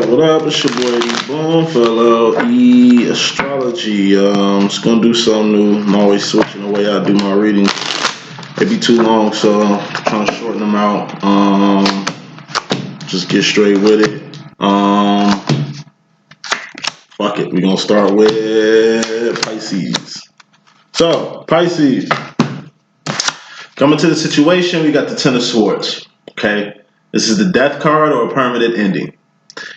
What up? It's your boy D.Boom for LLE.Astrology. Just gonna do something new. I'm always switching the way I do my readings. They be too long, so I'm trying to shorten them out. Just get straight with it. Fuck it. We're gonna start with Pisces. So, Pisces. Coming to the situation, we got the Ten of Swords. Okay? This is the Death card or a permanent ending.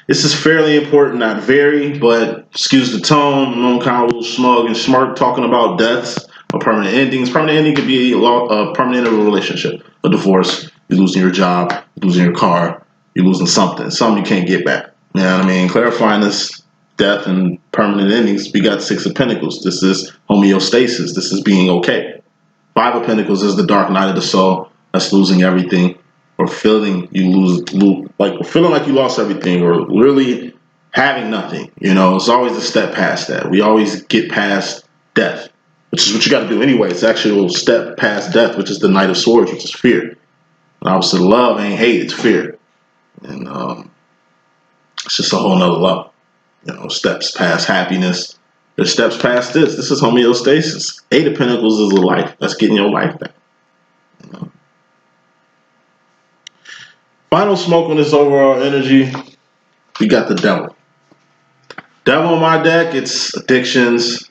This is fairly important, not very, but excuse the tone. I'm kind of a little smug and smart talking about deaths or permanent endings. Permanent ending could be a permanent end of a relationship, a divorce. You're losing your job, you're losing your car, you're losing something you can't get back. You know what I mean? Clarifying this death and permanent endings, we got Six of Pentacles. This is homeostasis. This is being okay. Five of Pentacles is the dark night of the soul. That's losing everything. Or feeling feeling like you lost everything, or really having nothing. You know, it's always a step past that. We always get past death, which is what you got to do anyway. It's actually a step past death, which is the Knight of Swords, which is fear. And obviously, love ain't hate; it's fear, and it's just a whole nother level. You know, steps past happiness. There's steps past this. This is homeostasis. Eight of Pentacles is a life. That's getting your life back. You know? Final smoke on this overall energy, we got the Devil. Devil on my deck, it's addictions.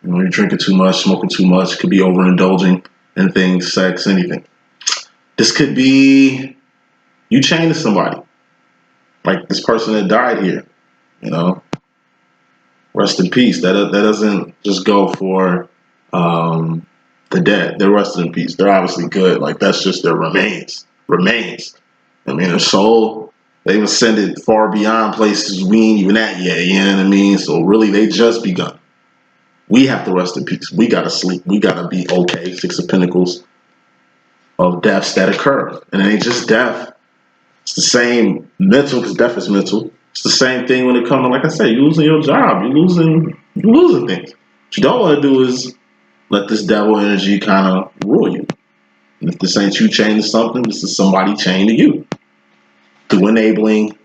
You know, you're drinking too much, smoking too much. Could be overindulging in things, sex, anything. This could be you chained to somebody. Like this person that died here, you know. Rest in peace. That doesn't just go for the dead. They're resting in peace. They're obviously good. Like that's just their remains. I mean, their soul, they even send it far beyond places we ain't even at yet, you know what I mean? So really, they just begun. We have to rest in peace. We got to sleep. We got to be okay. Six of Pentacles of deaths that occur. And it ain't just death. It's the same mental, because death is mental. It's the same thing when it comes to, like I said, you losing your job. You're losing things. What you don't want to do is let this devil energy kind of rule you. And if this ain't you chained to something, this is somebody chained to you. Through enabling,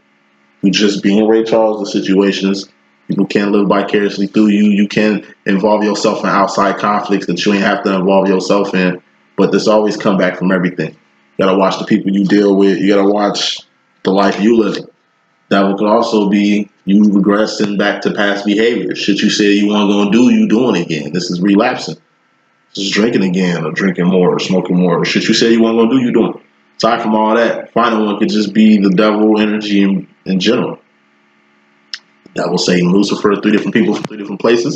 through just being Ray Charles in situations, people can live vicariously through you. You can involve yourself in outside conflicts that you ain't have to involve yourself in. But this always come back from everything. You gotta watch the people you deal with. You gotta watch the life you living. That could also be you regressing back to past behavior. Shit you said you weren't gonna do, you doing it again. This is relapsing. This is drinking again, or drinking more, or smoking more, or shit you said you weren't gonna do, you doing it. Aside from all that, final one could just be the devil energy in general. Devil, Satan, Lucifer, three different people from three different places.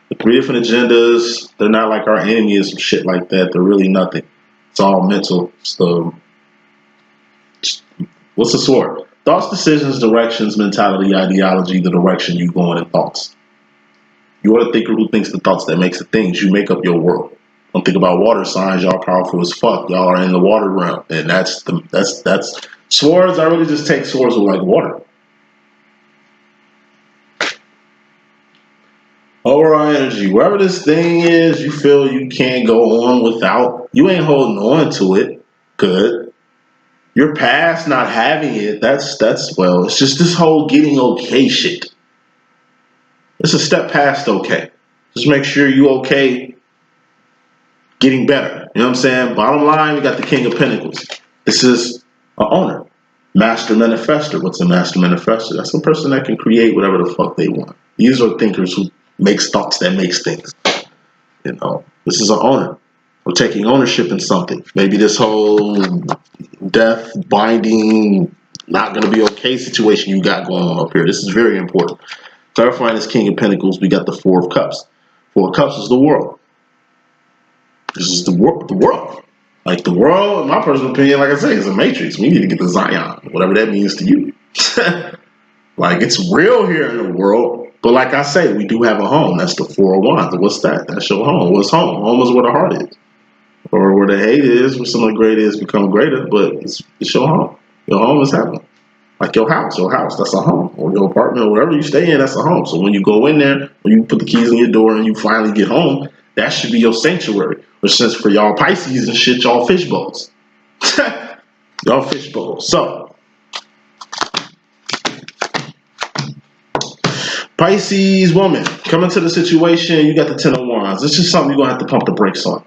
The three different agendas. They're not like our enemy or some shit like that. They're really nothing. It's all mental. What's the sword? Thoughts, decisions, directions, mentality, ideology, the direction you going in thoughts. You are the thinker who thinks the thoughts that makes the things. You make up your world. Don't think about water signs. Y'all powerful as fuck. Y'all are in the water realm, and that's swords. I really just take swords with like water. Overall energy, wherever this thing is, you feel you can't go on without. You ain't holding on to it. Good. Your past not having it. That's well. It's just this whole getting okay shit. It's a step past okay. Just make sure you okay. Getting better. You know what I'm saying? Bottom line, we got the King of Pentacles. This is an owner. Master manifester. What's a master manifester? That's a person that can create whatever the fuck they want. These are thinkers who makes thoughts that makes things. You know, this is an owner. We're taking ownership in something. Maybe this whole death, binding, not going to be okay situation you got going on up here. This is very important. Clarifying this King of Pentacles, we got the Four of Cups. Four of Cups is the world. This is the world. Like the world, in my personal opinion, like I say, is a matrix. We need to get the Zion, whatever that means to you. Like it's real here in the world. But like I say, we do have a home. That's the Four of Wands. What's that? That's your home. What's home? Home is where the heart is. Or where the hate is, where some of the great is become greater, but it's your home. Your home is heaven. Like your house, that's a home. Or your apartment, or wherever you stay in, that's a home. So when you go in there, when you put the keys in your door and you finally get home, that should be your sanctuary. But since for y'all Pisces and shit, y'all fish bowls. Y'all fish bowls. So, Pisces woman, coming to the situation, you got the Ten of Wands. This is something you're going to have to pump the brakes on.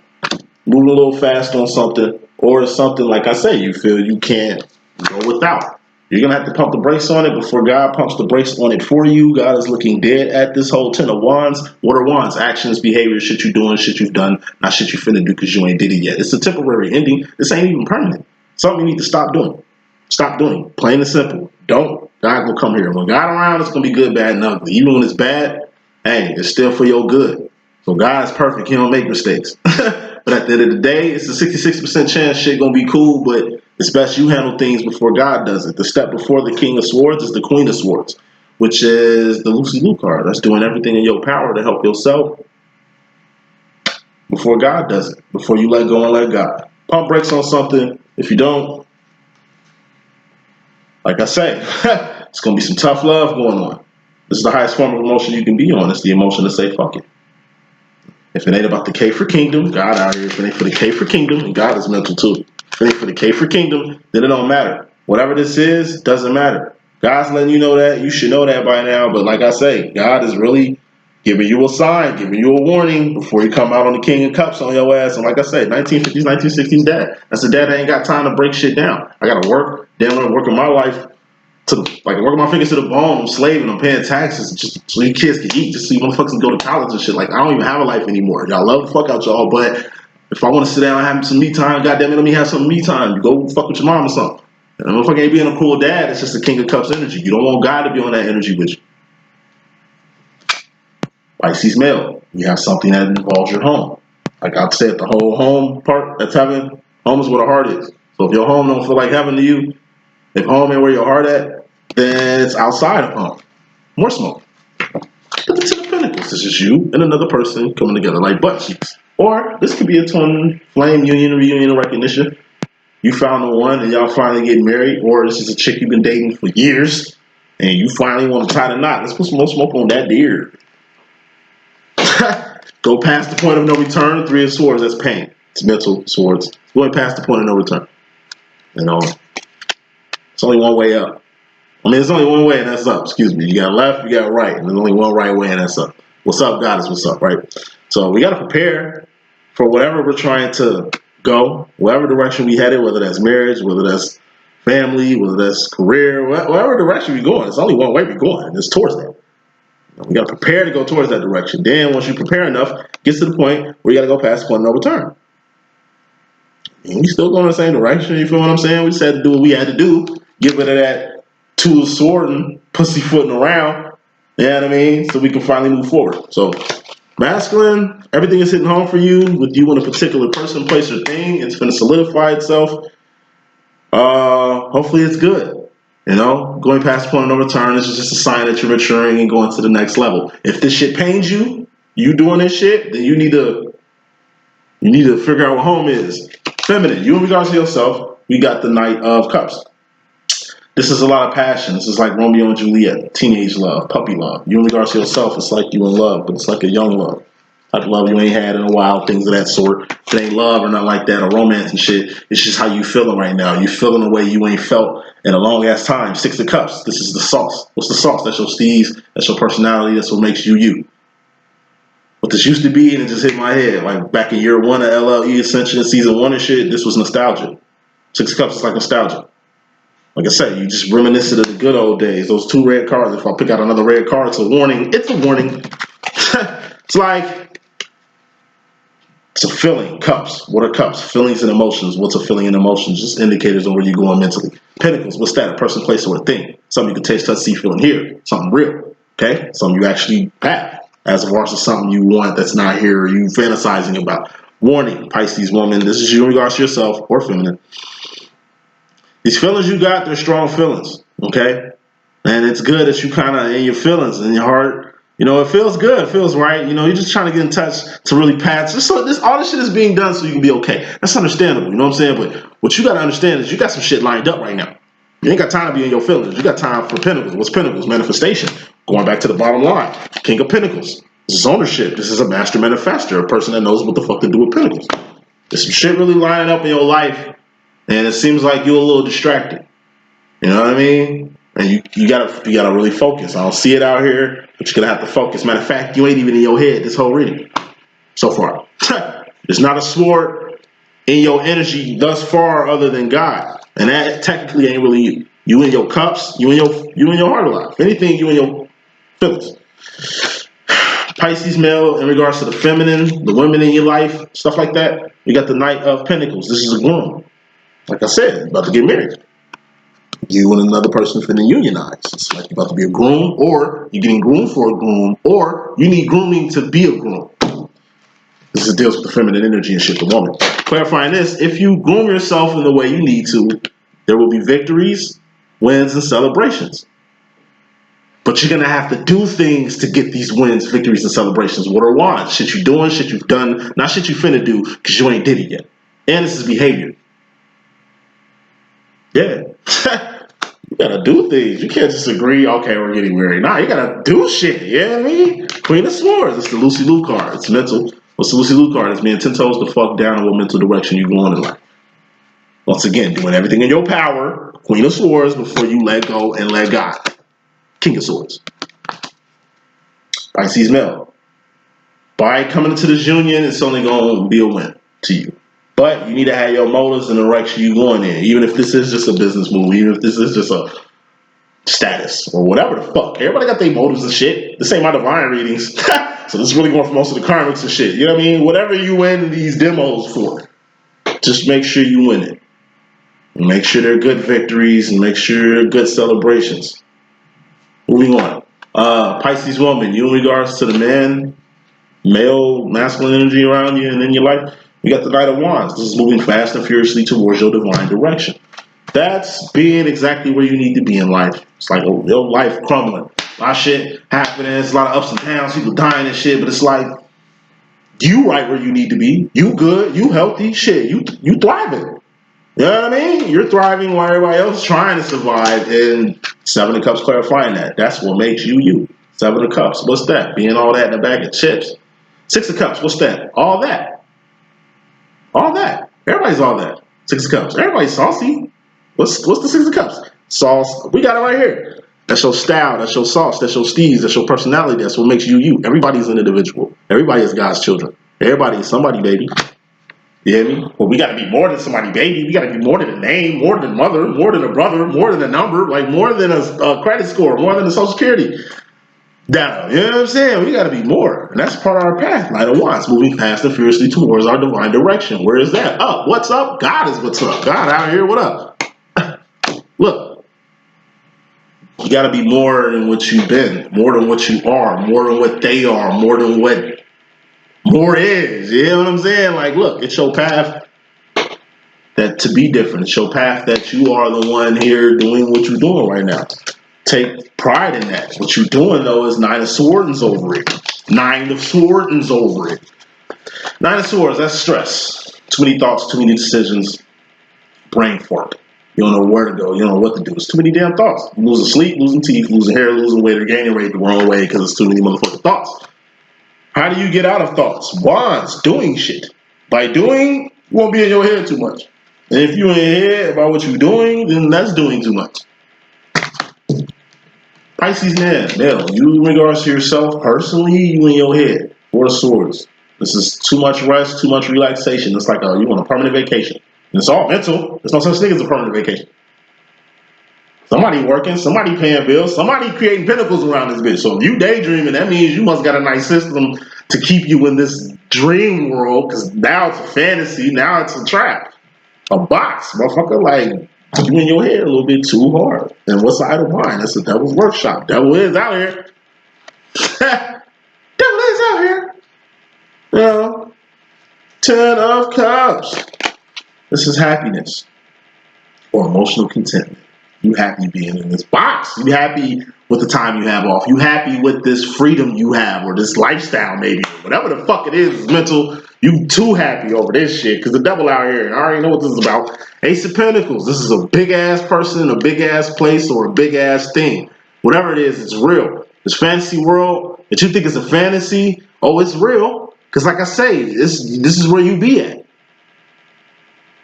Moving a little fast on something, or something, like I say, you feel you can't go without. You're going to have to pump the brakes on it before God pumps the brakes on it for you. God is looking dead at this whole Ten of Wands. What are Wands? Actions, behavior, shit you doing, shit you've done, not shit you finna do because you ain't did it yet. It's a temporary ending. This ain't even permanent. Something you need to stop doing. Stop doing. Plain and simple. Don't. God will come here. When God around, it's going to be good, bad, and ugly. Even when it's bad, hey, it's still for your good. So God is perfect. He don't make mistakes. But at the end of the day, it's a 66% chance shit going to be cool, but it's best you handle things before God does it. The step before the King of Swords is the Queen of Swords, which is the Lucy Lou card. That's doing everything in your power to help yourself before God does it, before you let go and let God. Pump brakes on something. If you don't, like I say, it's going to be some tough love going on. This is the highest form of emotion you can be on. It's the emotion to say, fuck it. If it ain't about the K for kingdom, God out here. If it ain't for the K for kingdom, and God is mental too. If it ain't for the K for kingdom, then it don't matter. Whatever this is, doesn't matter. God's letting you know that. You should know that by now. But like I say, God is really giving you a sign, giving you a warning before you come out on the King of Cups on your ass. And like I said, 1950s, 1960s dad. That's a dad that ain't got time to break shit down. I got to work. Damn near working my life to like working my fingers to the bone. I'm slaving. I'm paying taxes just so you kids can eat, just so you motherfuckers can go to college and shit. Like I don't even have a life anymore. Y'all love the fuck out y'all, but if I want to sit down and have some me time, goddamn it, let me have some me time. You go fuck with your mom or something. And motherfucker ain't being a cool dad. It's just the King of Cups energy. You don't want God to be on that energy with you. Pisces male, you have something that involves your home. Like I said, the whole home part that's heaven. Home is where the heart is. So if your home don't feel like heaven to you, if home ain't where your heart at, then it's outside of home. More smoke. But the Ten of Pentacles. This is you and another person coming together like butt cheeks. Or this could be a twin flame union, reunion, or recognition. You found the one and y'all finally get married, or this is a chick you've been dating for years and you finally want to tie the knot. Let's put some more smoke on that deer. Go past the point of no return. Three of Swords, that's pain. It's mental swords. It's going past the point of no return. You know, it's only one way up. I mean, there's only one way and that's up. Excuse me. You got left, you got right. And there's only one right way and that's up. What's up, God, is what's up, right? So we got to prepare for whatever we're trying to go, whatever direction we headed, whether that's marriage, whether that's family, whether that's career, whatever direction we're going. It's only one way we're going, and it's towards that. We got to prepare to go towards that direction. Then once you prepare enough, it gets to the point where you got to go past the point of no return. And we still going the same direction, you feel what I'm saying? We just had to do what we had to do, get rid of that two of sword and pussyfooting around, you know what I mean? So we can finally move forward. So masculine, everything is hitting home for you with you in a particular person, place, or thing. It's going to solidify itself. Hopefully it's good. You know, going past the point of no return is just a sign that you're maturing and going to the next level. If this shit pains you, you doing this shit, then you need to figure out what home is. Feminine, you in regards to yourself, we got the Knight of Cups. This is a lot of passion. This is like Romeo and Juliet, teenage love, puppy love. You in regards to yourself, it's like you in love, but it's like a young love. Type of love you ain't had in a while, things of that sort. If it ain't love or not like that, or romance and shit, it's just how you feeling right now. You feeling a way you ain't felt in a long ass time. Six of Cups, this is the sauce. What's the sauce? That's your steez, that's your personality, that's what makes you you. What this used to be, and it just hit my head, like back in year one of LLE.Ascension, season one and shit, this was nostalgia. Six of Cups is like nostalgia. Like I said, you just reminiscent of the good old days. Those two red cards, if I pick out another red card, it's a warning. It's a warning. It's like, it's a feeling. Cups. What are cups? Feelings and emotions. What's a feeling and emotions? Just indicators on where you're going mentally. Pentacles. What's that? A person, place, or a thing. Something you can taste, touch, see, feel, and hear. Something real. Okay? Something you actually have. As far as something you want that's not here or you fantasizing about. Warning, Pisces woman. This is you in regards to yourself or feminine. These feelings you got, they're strong feelings, okay? And it's good that you kind of, in your feelings, in your heart, you know, it feels good, it feels right. You know, you're just trying to get in touch to really patch. So all this shit is being done so you can be okay. That's understandable, you know what I'm saying? But what you got to understand is you got some shit lined up right now. You ain't got time to be in your feelings. You got time for Pentacles. What's Pentacles? Manifestation. Going back to the bottom line. King of Pentacles. This is ownership. This is a master manifester, a person that knows what the fuck to do with Pentacles. There's some shit really lining up in your life. And it seems like you're a little distracted. You know what I mean? And you gotta really focus. I don't see it out here, but you're gonna have to focus. Matter of fact, you ain't even in your head this whole reading so far. There's not a sword in your energy thus far other than God. And that technically ain't really you. You in your cups, you in your heart a lot. If anything, you in your feelings. Pisces male in regards to the feminine, the women in your life, stuff like that. You got the Knight of Pentacles. This is a groom. Like I said, about to get married. You and another person finna unionize. It's like you're about to be a groom, or you're getting groomed for a groom, or you need grooming to be a groom. This is deals with the feminine energy and shit, the woman. Clarifying this, if you groom yourself in the way you need to, there will be victories, wins, and celebrations. But you're gonna have to do things to get these wins, victories, and celebrations. What are wands? Shit you doing, shit you've done, not shit you finna do, because you ain't did it yet. And this is behavior. Yeah. You gotta do things. You can't just agree, okay, we're getting married. Nah, you gotta do shit. You know what I mean? Queen of Swords. It's the Lucy Liu card. It's mental. What's the Lucy Liu card? It's being 10 toes the fuck down in what mental direction you going in life. Once again, doing everything in your power. Queen of Swords before you let go and let God. King of Swords. Pisces male. By coming into this union, it's only gonna be a win to you. But you need to have your motives and the direction you going in. Even if this is just a business move, even if this is just a status or whatever the fuck. Everybody got their motives and shit. This ain't my divine readings. So this is really going for most of the karmics and shit. You know what I mean? Whatever you win these demos for, just make sure you win it. And make sure they're good victories and make sure they're good celebrations. Moving on. Pisces woman, you in regards to the man, male, masculine energy around you and in your life, you got the Knight of Wands. This is moving fast and furiously towards your divine direction. That's being exactly where you need to be in life. It's like your life crumbling. A lot of shit happening. It's a lot of ups and downs, people dying and shit, but it's like you right where you need to be. You good, you healthy, shit. You thriving. You know what I mean? You're thriving while everybody else is trying to survive. And Seven of Cups clarifying that. That's what makes you you. Seven of Cups. What's that? Being all that in a bag of chips. Six of Cups. What's that? All that. All that. Everybody's all that. Six of Cups. Everybody's saucy. What's the Six of Cups? Sauce. We got it right here. That's your style. That's your sauce. That's your steez. That's your personality. That's what makes you you. Everybody's an individual. Everybody is God's children. Everybody is somebody, baby. You hear me? Well, we got to be more than somebody, baby. We got to be more than a name, more than a mother, more than a brother, more than a number, like more than a credit score, more than a social security data. You know what I'm saying? We got to be more. And that's part of our path. Knight of Wands, moving fast and furiously towards our divine direction. Where is that? Up. What's up? God is what's up. God out here, what up? Look, you got to be more than what you've been, more than what you are, more than what they are, more than what more is. You know what I'm saying? Like, look, it's your path that to be different. It's your path that you are the one here doing what you're doing right now. Take pride in that. What you're doing, though, is Nine of Swords over it. Nine of Swords over it. Nine of Swords, that's stress. Too many thoughts, too many decisions, brain fart. You don't know where to go. You don't know what to do. It's too many damn thoughts. You're losing sleep, losing teeth, losing hair, losing weight, or gaining weight the wrong way because it's too many motherfucking thoughts. How do you get out of thoughts? Wands, doing shit. By doing, you won't be in your head too much. And if you're in your head about what you're doing, then that's doing too much. Pisces man, male, you in regards to yourself personally, you in your head. Four of Swords. This is too much rest, too much relaxation. It's like you want a permanent vacation. And it's all mental. There's no such thing as a permanent vacation. Somebody working, somebody paying bills, somebody creating pinnacles around this bitch. So if you daydreaming, that means you must got a nice system to keep you in this dream world, because now it's a fantasy, now it's a trap. A box, motherfucker, like you in your head a little bit too hard. And what's the idle mind? That's the devil's workshop. Devil is out here. Devil is out here. You know, 10 of Cups. This is happiness or emotional contentment. You happy being in this box. You happy with the time you have off. You happy with this freedom you have, or this lifestyle maybe. Whatever the fuck it is mental. You too happy over this shit because the devil out here. And I already know what this is about. Ace of Pentacles. This is a big ass person, a big ass place, or a big ass thing. Whatever it is, it's real. This fantasy world that you think is a fantasy, oh, it's real. Because like I say, this is where you be at.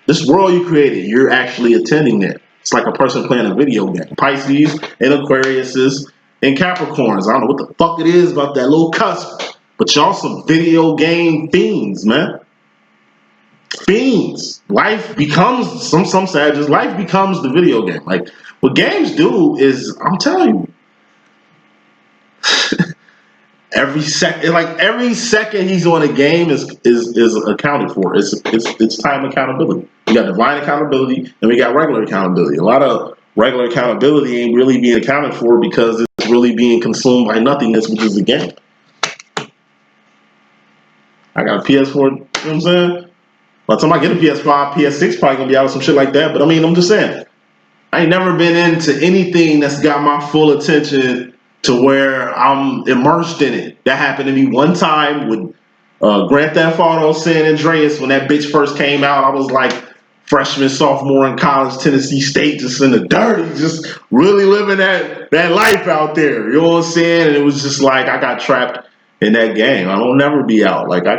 This world you created, you're actually attending there. It's like a person playing a video game. Pisces and Aquariuses and Capricorns. I don't know what the fuck it is about that little cusp, but y'all some video game fiends, man. Fiends. Life becomes some savages. Life becomes the video game. Like what games do is, I'm telling you, every second he's on a game is accounted for. It's time accountability. We got divine accountability and we got regular accountability. A lot of regular accountability ain't really being accounted for because it's really being consumed by nothingness, which is the game. I got a PS4, you know what I'm saying? By the time I get a PS5, PS6 probably gonna be out or some shit like that. But I mean, I'm just saying, I ain't never been into anything that's got my full attention to where I'm immersed in it. That happened to me one time with Grand Theft Auto San Andreas when that bitch first came out. I was like freshman, sophomore in college, Tennessee State, just in the dirty, just really living that life out there. You know what I'm saying? And it was just like I got trapped in that game. I don't never be out. Like I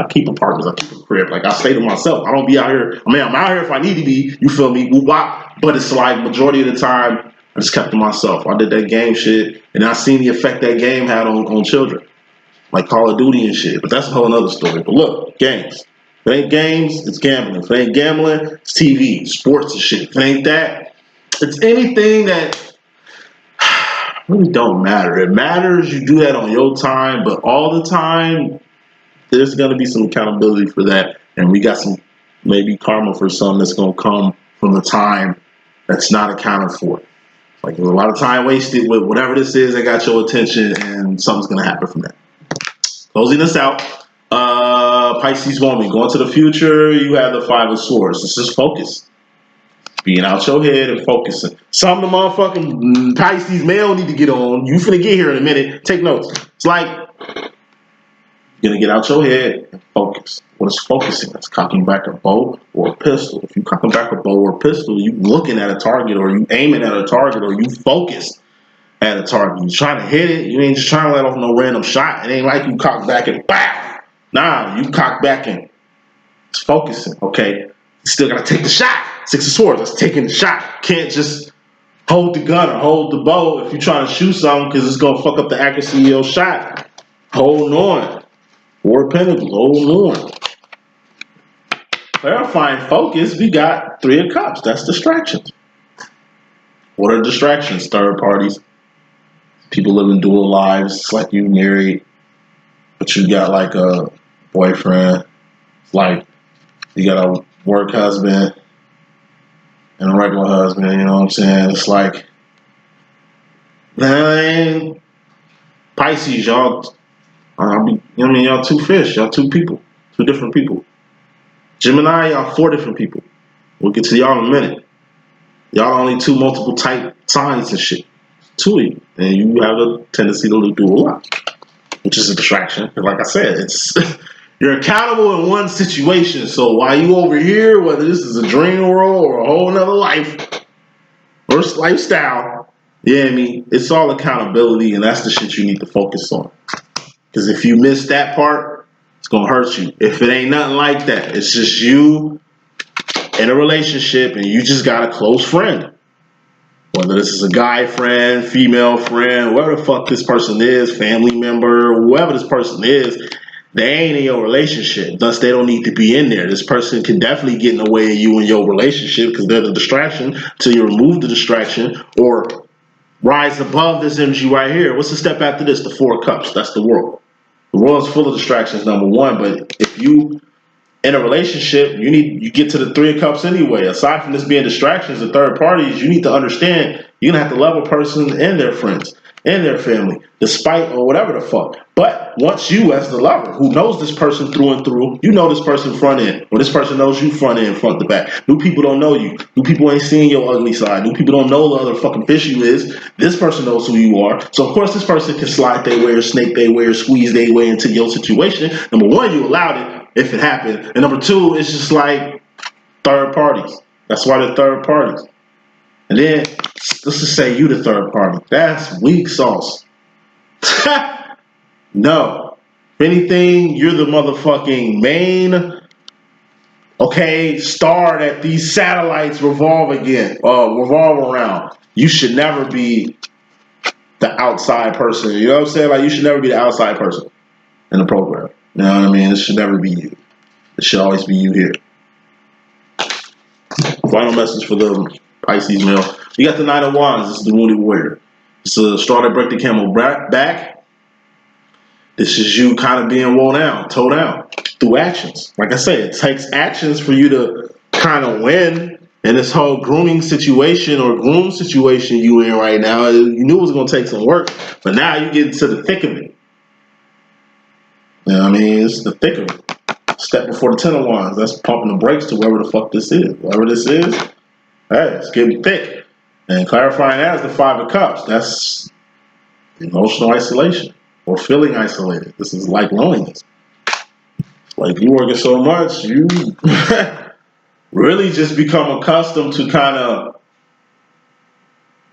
keep apartments, I keep a crib. Like I stay to myself. I don't be out here. I mean, I'm out here if I need to be. You feel me? But it's like majority of the time I just kept to myself. I did that game shit, and I seen the effect that game had on children, like Call of Duty and shit. But that's a whole other story. But look, games. If it ain't games, it's gambling. If it ain't gambling, it's TV, sports and shit. If it ain't that, it's anything that really don't matter. It matters you do that on your time, but all the time, there's gonna be some accountability for that, and we got some maybe karma for some that's gonna come from the time that's not accounted for. Like there's a lot of time wasted with whatever this is that got your attention, and something's gonna happen from that. Closing this out, Pisces woman, going to the future, you have the Five of Swords. It's just focus. Being out your head and focusing. Some of the motherfucking Pisces male need to get on. You finna get here in a minute. Take notes. It's like you're gonna get out your head and focus. What is focusing? That's cocking back a bow or a pistol. If you cocking back a bow or a pistol, you looking at a target or you aiming at a target or you focus at a target. You trying to hit it. You ain't just trying to let off no random shot. It ain't like you cock back and BAM! Nah, you cock back and it's focusing. Okay, you still gotta take the shot. Six of Swords, that's taking the shot. Can't just hold the gun or hold the bow if you're trying to shoot something because it's gonna fuck up the accuracy of your shot. Hold on. Four of Pentacles, hold on. Clarifying focus, we got Three of Cups. That's distractions. What are distractions? Third parties. People living dual lives. It's like you married, but you got like a boyfriend. It's like you got a work husband and a regular husband, you know what I'm saying? It's like, man, Pisces, y'all, y'all two fish, y'all two people, two different people. Gemini, y'all four different people. We'll get to y'all in a minute. Y'all only two multiple type signs and shit. Two of you. And you have a tendency to do a lot, which is a distraction. Like I said, it's you're accountable in one situation. So while you over here, whether this is a dream world or a whole nother life or lifestyle, yeah, I mean, it's all accountability, and that's the shit you need to focus on. Because if you miss that part, it's gonna hurt you. If it ain't nothing like that, it's just you in a relationship and you just got a close friend. Whether this is a guy friend, female friend, whoever the fuck this person is, family member, whoever this person is, they ain't in your relationship. Thus, they don't need to be in there. This person can definitely get in the way of you in your relationship because they're the distraction till you remove the distraction or rise above this energy right here. What's the step after this? The Four of Cups. That's the world. The world's full of distractions, number one. But if you in a relationship, you get to the Three of Cups anyway. Aside from this being distractions to third parties, you need to understand you're gonna have to love a person and their friends and their family, despite or whatever the fuck. But once you, as the lover, who knows this person through and through, you know this person front end, or this person knows you front end, front to back. New people don't know you. New people ain't seeing your ugly side. New people don't know the other fucking fish you is. This person knows who you are. So of course this person can slide their way or snake their way or squeeze their way into your situation. Number one, you allowed it if it happened. And number two, it's just like third parties. That's why they're third parties. And then let's just say you the third party. That's weak sauce. No. If anything, you're the motherfucking main okay, star that these satellites revolve around. You should never be the outside person. You know what I'm saying? Like, you should never be the outside person in the program. You know what I mean? It should never be you. It should always be you here. Final message for the Pisces male. You got the Nine of Wands. This is the Wounded Warrior. It's a straw that break the camel back. This is you kind of being woe down, toe down through actions. Like I say, it takes actions for you to kind of win in this whole grooming situation or groom situation you in right now. You knew it was going to take some work, but now you get into the thick of it. You know what I mean? It's the thick of it. Step before the Ten of Wands. That's pumping the brakes to wherever the fuck this is. Whatever this is, hey, it's getting thick. And clarifying that is the Five of Cups. That's emotional isolation or feeling isolated. This is like loneliness. Like, you working so much, you really just become accustomed to kind of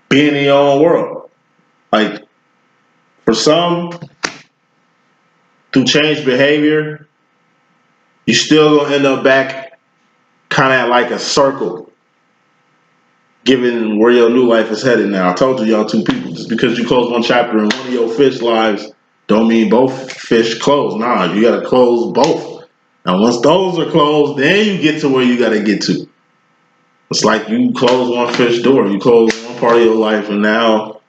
being in your own world. Like, for some, through changed behavior, you still gonna end up back kind of at like a circle, given where your new life is headed now. I told you, y'all two people, just because you close one chapter in one of your fish lives don't mean both fish close. Nah, you gotta close both. And once those are closed, then you get to where you gotta get to. It's like you close one fish door, you close one part of your life, and now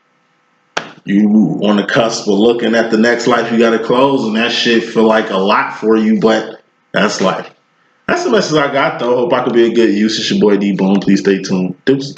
you on the cusp of looking at the next life you gotta close, and that shit feel like a lot for you, but that's life. That's the message I got, though. Hope I could be a good use. It's your boy D.Boom. Please stay tuned. Deuces.